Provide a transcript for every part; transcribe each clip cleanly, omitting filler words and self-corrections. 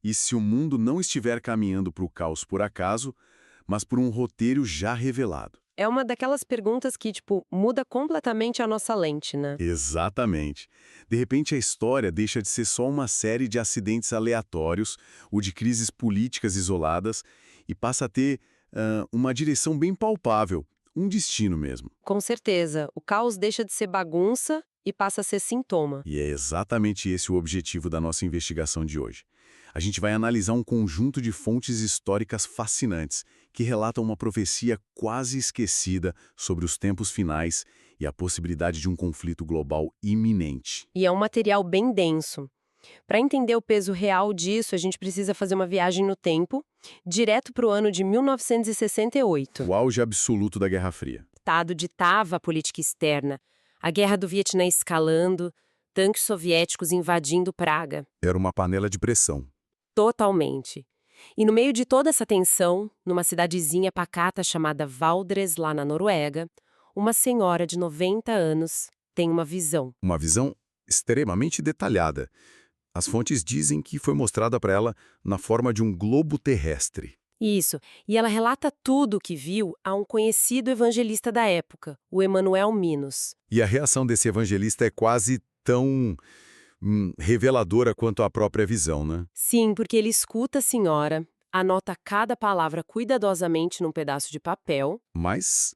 E se o mundo não estiver caminhando para o caos por acaso, mas por um roteiro já revelado? É uma daquelas perguntas que, tipo, muda completamente a nossa lente, né? Exatamente. De repente, a história deixa de ser só uma série de acidentes aleatórios ou de crises políticas isoladas e passa a ter uma direção bem palpável, um destino mesmo. Com certeza, o caos deixa de ser bagunça e passa a ser sintoma. E é exatamente esse o objetivo da nossa investigação de hoje. A gente vai analisar um conjunto de fontes históricas fascinantes que relatam uma profecia quase esquecida sobre os tempos finais e a possibilidade de um conflito global iminente. E é um material bem denso. Para entender o peso real disso, a gente precisa fazer uma viagem no tempo, direto para o ano de 1968. O auge absoluto da Guerra Fria. Estado ditava a política externa, a guerra do Vietnã escalando, tanques soviéticos invadindo Praga. Era uma panela de pressão. Totalmente. E no meio de toda essa tensão, numa cidadezinha pacata chamada Valdres, lá na Noruega, uma senhora de 90 anos tem uma visão. Uma visão extremamente detalhada. As fontes dizem que foi mostrada para ela na forma de um globo terrestre. Isso, e ela relata tudo o que viu a um conhecido evangelista da época, o Emanuel Minos. E a reação desse evangelista é quase tão reveladora quanto a própria visão, né? Sim, porque ele escuta a senhora, anota cada palavra cuidadosamente num pedaço de papel. Mas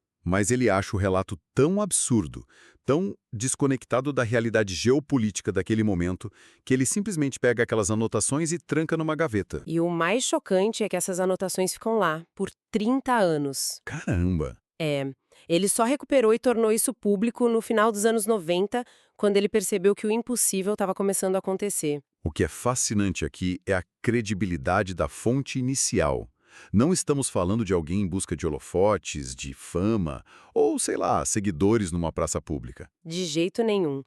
ele acha o relato tão absurdo, tão desconectado da realidade geopolítica daquele momento, que ele simplesmente pega aquelas anotações e tranca numa gaveta. E o mais chocante é que essas anotações ficam lá, por 30 anos. Caramba! Ele só recuperou e tornou isso público no final dos anos 90, quando ele percebeu que o impossível estava começando a acontecer. O que é fascinante aqui é a credibilidade da fonte inicial. Não estamos falando de alguém em busca de holofotes, de fama, ou, sei lá, seguidores numa praça pública. De jeito nenhum.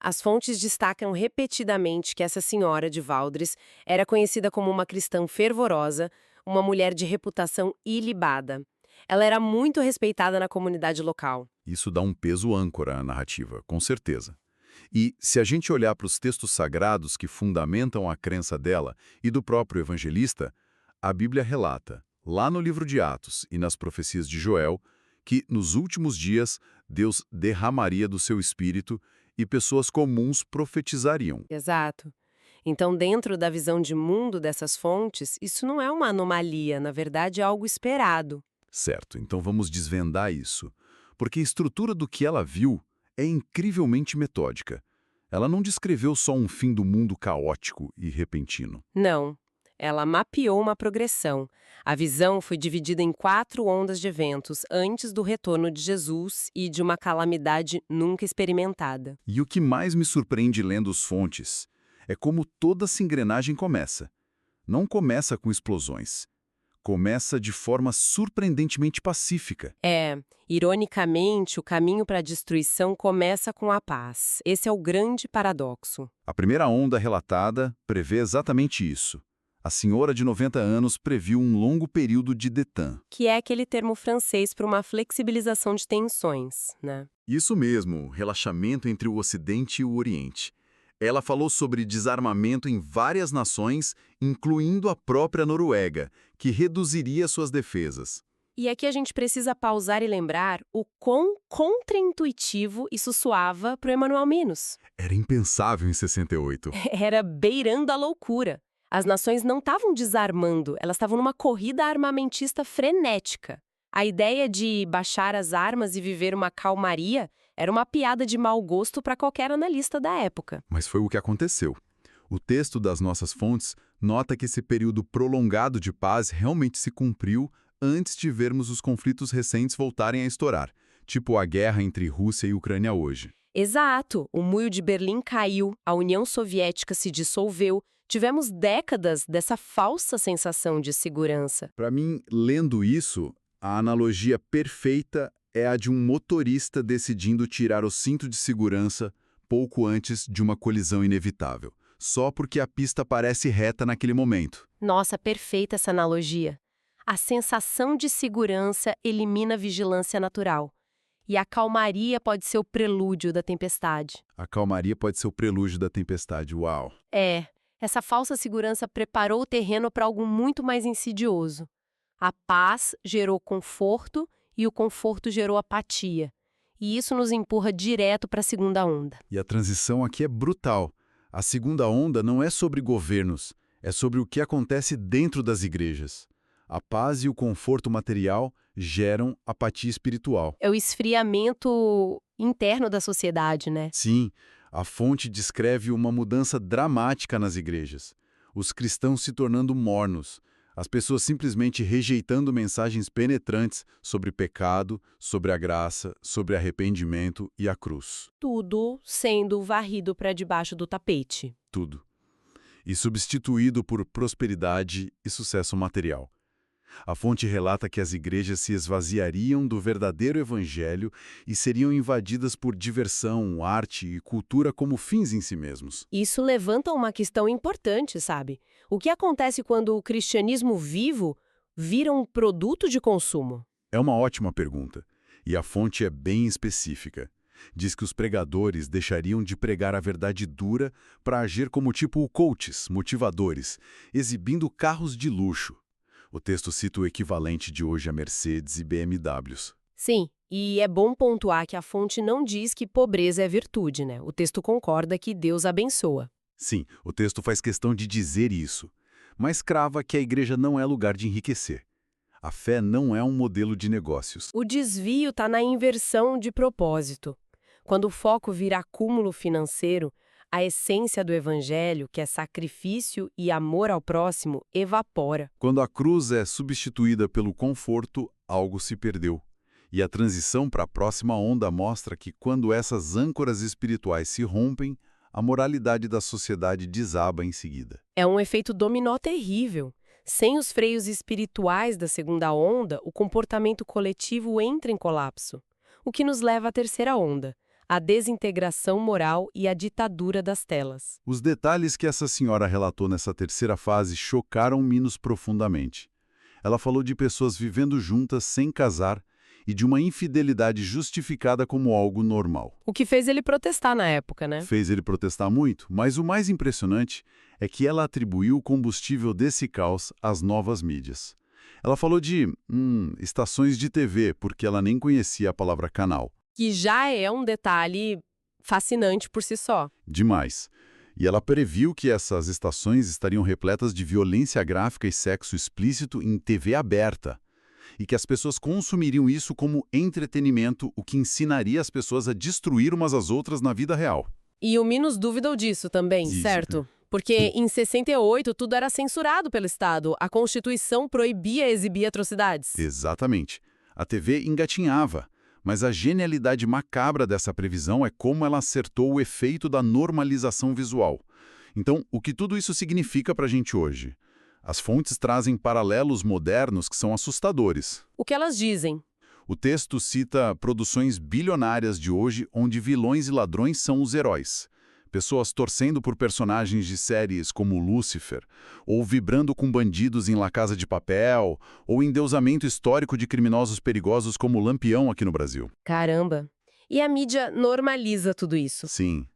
As fontes destacam repetidamente que essa senhora de Valdres era conhecida como uma cristã fervorosa, uma mulher de reputação ilibada. Ela era muito respeitada na comunidade local. Isso dá um peso âncora à narrativa, com certeza. E, se a gente olhar para os textos sagrados que fundamentam a crença dela e do próprio evangelista, a Bíblia relata, lá no livro de Atos e nas profecias de Joel, que nos últimos dias Deus derramaria do seu espírito e pessoas comuns profetizariam. Exato. Então, dentro da visão de mundo dessas fontes, isso não é uma anomalia, na verdade é algo esperado. Certo, então vamos desvendar isso. Porque a estrutura do que ela viu é incrivelmente metódica. Ela não descreveu só um fim do mundo caótico e repentino. Não. Ela mapeou uma progressão. A visão foi dividida em 4 ondas de eventos antes do retorno de Jesus e de uma calamidade nunca experimentada. E o que mais me surpreende lendo os fontes é como toda essa engrenagem começa. Não começa com explosões. Começa de forma surpreendentemente pacífica. Ironicamente, o caminho para a destruição começa com a paz. Esse é o grande paradoxo. A primeira onda relatada prevê exatamente isso. A senhora de 90 anos previu um longo período de détente. Que é aquele termo francês para uma flexibilização de tensões, né? Isso mesmo, relaxamento entre o Ocidente e o Oriente. Ela falou sobre desarmamento em várias nações, incluindo a própria Noruega, que reduziria suas defesas. E aqui a gente precisa pausar e lembrar o quão contraintuitivo isso soava para o Emanuel Minos. Era impensável em 68. Era beirando a loucura. As nações não estavam desarmando, elas estavam numa corrida armamentista frenética. A ideia de baixar as armas e viver uma calmaria era uma piada de mau gosto para qualquer analista da época. Mas foi o que aconteceu. O texto das nossas fontes nota que esse período prolongado de paz realmente se cumpriu antes de vermos os conflitos recentes voltarem a estourar, tipo a guerra entre Rússia e Ucrânia hoje. Exato! O Muro de Berlim caiu, a União Soviética se dissolveu, tivemos décadas dessa falsa sensação de segurança. Para mim, lendo isso, a analogia perfeita é a de um motorista decidindo tirar o cinto de segurança pouco antes de uma colisão inevitável, só porque a pista parece reta naquele momento. Nossa, perfeita essa analogia. A sensação de segurança elimina a vigilância natural. E a calmaria pode ser o prelúdio da tempestade. A calmaria pode ser o prelúdio da tempestade, uau! Essa falsa segurança preparou o terreno para algo muito mais insidioso. A paz gerou conforto e o conforto gerou apatia. E isso nos empurra direto para a segunda onda. E a transição aqui é brutal. A segunda onda não é sobre governos, é sobre o que acontece dentro das igrejas. A paz e o conforto material geram apatia espiritual. É o esfriamento interno da sociedade, né? Sim, a fonte descreve uma mudança dramática nas igrejas. Os cristãos se tornando mornos, as pessoas simplesmente rejeitando mensagens penetrantes sobre pecado, sobre a graça, sobre arrependimento e a cruz. Tudo sendo varrido para debaixo do tapete. Tudo. E substituído por prosperidade e sucesso material. A fonte relata que as igrejas se esvaziariam do verdadeiro evangelho e seriam invadidas por diversão, arte e cultura como fins em si mesmos. Isso levanta uma questão importante, sabe? O que acontece quando o cristianismo vivo vira um produto de consumo? É uma ótima pergunta, e a fonte é bem específica. Diz que os pregadores deixariam de pregar a verdade dura para agir como tipo coaches, motivadores, exibindo carros de luxo. O texto cita o equivalente de hoje a Mercedes e BMWs. Sim, e é bom pontuar que a fonte não diz que pobreza é virtude, né? O texto concorda que Deus abençoa. Sim, o texto faz questão de dizer isso, mas crava que a igreja não é lugar de enriquecer. A fé não é um modelo de negócios. O desvio está na inversão de propósito. Quando o foco vira acúmulo financeiro, a essência do evangelho, que é sacrifício e amor ao próximo, evapora. Quando a cruz é substituída pelo conforto, algo se perdeu. E a transição para a próxima onda mostra que quando essas âncoras espirituais se rompem, a moralidade da sociedade desaba em seguida. É um efeito dominó terrível. Sem os freios espirituais da segunda onda, o comportamento coletivo entra em colapso. O que nos leva à terceira onda, a desintegração moral e a ditadura das telas. Os detalhes que essa senhora relatou nessa terceira fase chocaram Minos profundamente. Ela falou de pessoas vivendo juntas sem casar e de uma infidelidade justificada como algo normal. O que fez ele protestar na época, né? Fez ele protestar muito, mas o mais impressionante é que ela atribuiu o combustível desse caos às novas mídias. Ela falou de estações de TV, porque ela nem conhecia a palavra canal. Que já é um detalhe fascinante por si só. Demais. E ela previu que essas estações estariam repletas de violência gráfica e sexo explícito em TV aberta. E que as pessoas consumiriam isso como entretenimento, o que ensinaria as pessoas a destruir umas às outras na vida real. E o Minos duvidou disso também, Isso. certo? Porque em 68 tudo era censurado pelo Estado. A Constituição proibia exibir atrocidades. Exatamente. A TV engatinhava. Mas a genialidade macabra dessa previsão é como ela acertou o efeito da normalização visual. Então, o que tudo isso significa para a gente hoje? As fontes trazem paralelos modernos que são assustadores. O que elas dizem? O texto cita produções bilionárias de hoje onde vilões e ladrões são os heróis. Pessoas torcendo por personagens de séries como Lúcifer, ou vibrando com bandidos em La Casa de Papel, ou endeusamento histórico de criminosos perigosos como Lampião aqui no Brasil. Caramba! E a mídia normaliza tudo isso. Sim.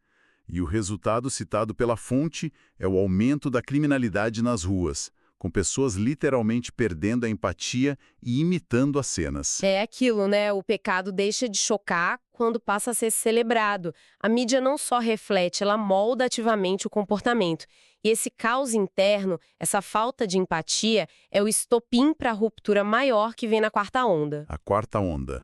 E o resultado citado pela fonte é o aumento da criminalidade nas ruas, com pessoas literalmente perdendo a empatia e imitando as cenas. É aquilo, né? O pecado deixa de chocar quando passa a ser celebrado. A mídia não só reflete, ela molda ativamente o comportamento. E esse caos interno, essa falta de empatia, é o estopim para a ruptura maior que vem na quarta onda. A quarta onda.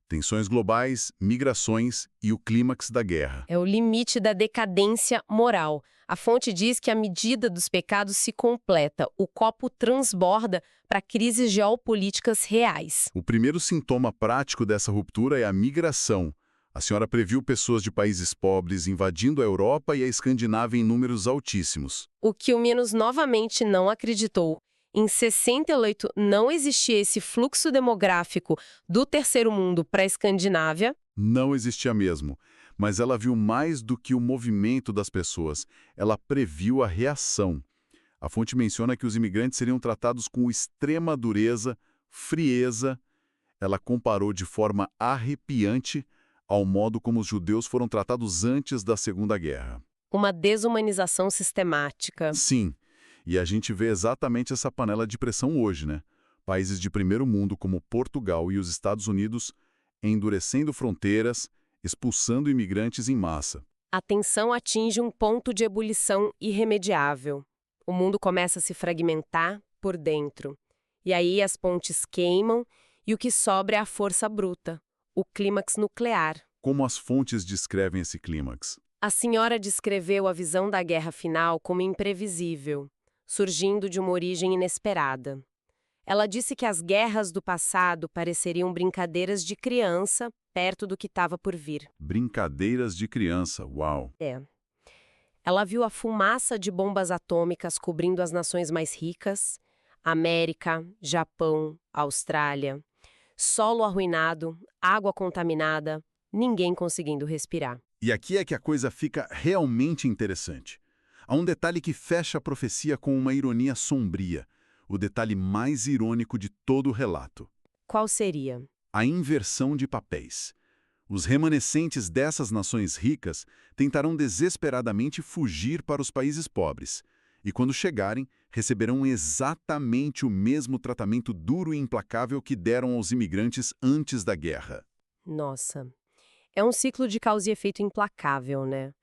Tensões globais, migrações e o clímax da guerra. É o limite da decadência moral. A fonte diz que a medida dos pecados se completa, o copo transborda para crises geopolíticas reais. O primeiro sintoma prático dessa ruptura é a migração. A senhora previu pessoas de países pobres invadindo a Europa e a Escandinávia em números altíssimos. O que o Minos novamente não acreditou. Em 68, não existia esse fluxo demográfico do terceiro mundo para a Escandinávia. Não existia mesmo, mas ela viu mais do que o movimento das pessoas. Ela previu a reação. A fonte menciona que os imigrantes seriam tratados com extrema dureza, frieza. Ela comparou de forma arrepiante ao modo como os judeus foram tratados antes da Segunda Guerra. Uma desumanização sistemática. Sim, e a gente vê exatamente essa panela de pressão hoje, né? Países de primeiro mundo como Portugal e os Estados Unidos endurecendo fronteiras, expulsando imigrantes em massa. A tensão atinge um ponto de ebulição irremediável. O mundo começa a se fragmentar por dentro. E aí as pontes queimam e o que sobra é a força bruta, o clímax nuclear. Como as fontes descrevem esse clímax? A senhora descreveu a visão da guerra final como imprevisível, surgindo de uma origem inesperada. Ela disse que as guerras do passado pareceriam brincadeiras de criança perto do que estava por vir. Brincadeiras de criança, uau! Ela viu a fumaça de bombas atômicas cobrindo as nações mais ricas, América, Japão, Austrália. Solo arruinado, água contaminada, ninguém conseguindo respirar. E aqui é que a coisa fica realmente interessante. Há um detalhe que fecha a profecia com uma ironia sombria, o detalhe mais irônico de todo o relato. Qual seria? A inversão de papéis. Os remanescentes dessas nações ricas tentarão desesperadamente fugir para os países pobres, e quando chegarem, receberão exatamente o mesmo tratamento duro e implacável que deram aos imigrantes antes da guerra. Nossa, é um ciclo de causa e efeito implacável, né?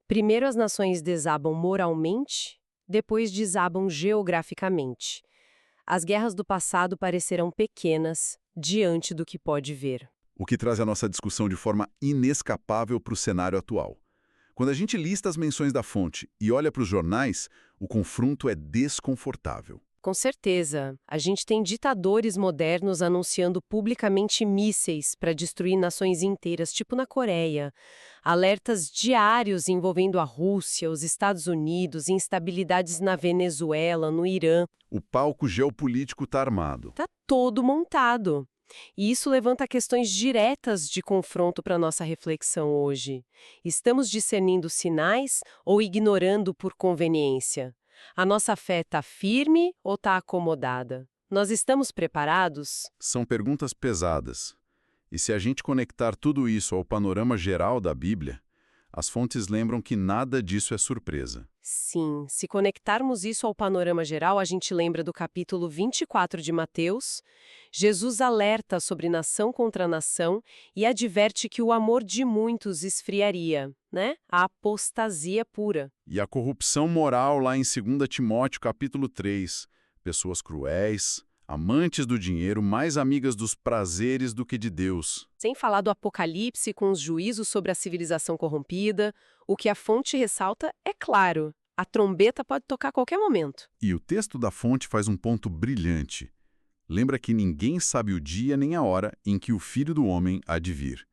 Primeiro as nações desabam moralmente, depois desabam geograficamente. As guerras do passado parecerão pequenas diante do que pode ver. O que traz a nossa discussão de forma inescapável para o cenário atual. Quando a gente lista as menções da fonte e olha para os jornais, o confronto é desconfortável. Com certeza, a gente tem ditadores modernos anunciando publicamente mísseis para destruir nações inteiras, tipo na Coreia. Alertas diários envolvendo a Rússia, os Estados Unidos, instabilidades na Venezuela, no Irã. O palco geopolítico está armado. Tá todo montado. E isso levanta questões diretas de confronto para nossa reflexão hoje. Estamos discernindo sinais ou ignorando por conveniência? A nossa fé está firme ou está acomodada? Nós estamos preparados? São perguntas pesadas. E se a gente conectar tudo isso ao panorama geral da Bíblia, as fontes lembram que nada disso é surpresa. Sim, se conectarmos isso ao panorama geral, a gente lembra do capítulo 24 de Mateus. Jesus alerta sobre nação contra nação e adverte que o amor de muitos esfriaria, né? A apostasia pura. E a corrupção moral lá em 2 Timóteo capítulo 3. Pessoas cruéis, amantes do dinheiro, mais amigas dos prazeres do que de Deus. Sem falar do Apocalipse com os juízos sobre a civilização corrompida, o que a fonte ressalta é claro. A trombeta pode tocar a qualquer momento. E o texto da fonte faz um ponto brilhante. Lembra que ninguém sabe o dia nem a hora em que o Filho do Homem há de vir.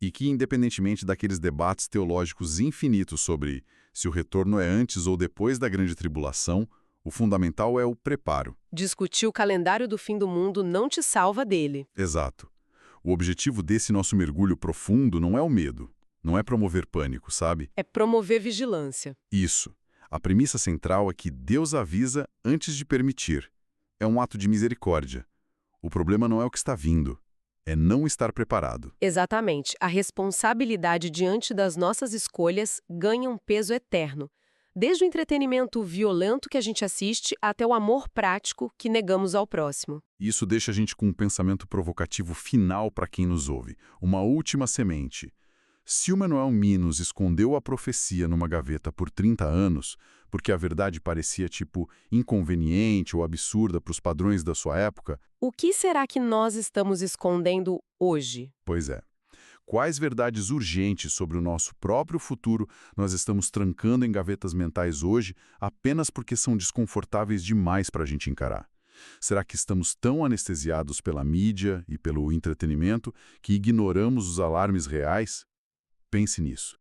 E que, independentemente daqueles debates teológicos infinitos sobre se o retorno é antes ou depois da grande tribulação, o fundamental é o preparo. Discutir o calendário do fim do mundo não te salva dele. Exato. O objetivo desse nosso mergulho profundo não é o medo, não é promover pânico, sabe? É promover vigilância. Isso. A premissa central é que Deus avisa antes de permitir. É um ato de misericórdia. O problema não é o que está vindo, é não estar preparado. Exatamente. A responsabilidade diante das nossas escolhas ganha um peso eterno. Desde o entretenimento violento que a gente assiste até o amor prático que negamos ao próximo. Isso deixa a gente com um pensamento provocativo final para quem nos ouve. Uma última semente. Se o Manuel Minos escondeu a profecia numa gaveta por 30 anos, porque a verdade parecia, inconveniente ou absurda para os padrões da sua época... O que será que nós estamos escondendo hoje? Pois é. Quais verdades urgentes sobre o nosso próprio futuro nós estamos trancando em gavetas mentais hoje apenas porque são desconfortáveis demais para a gente encarar? Será que estamos tão anestesiados pela mídia e pelo entretenimento que ignoramos os alarmes reais? Pense nisso.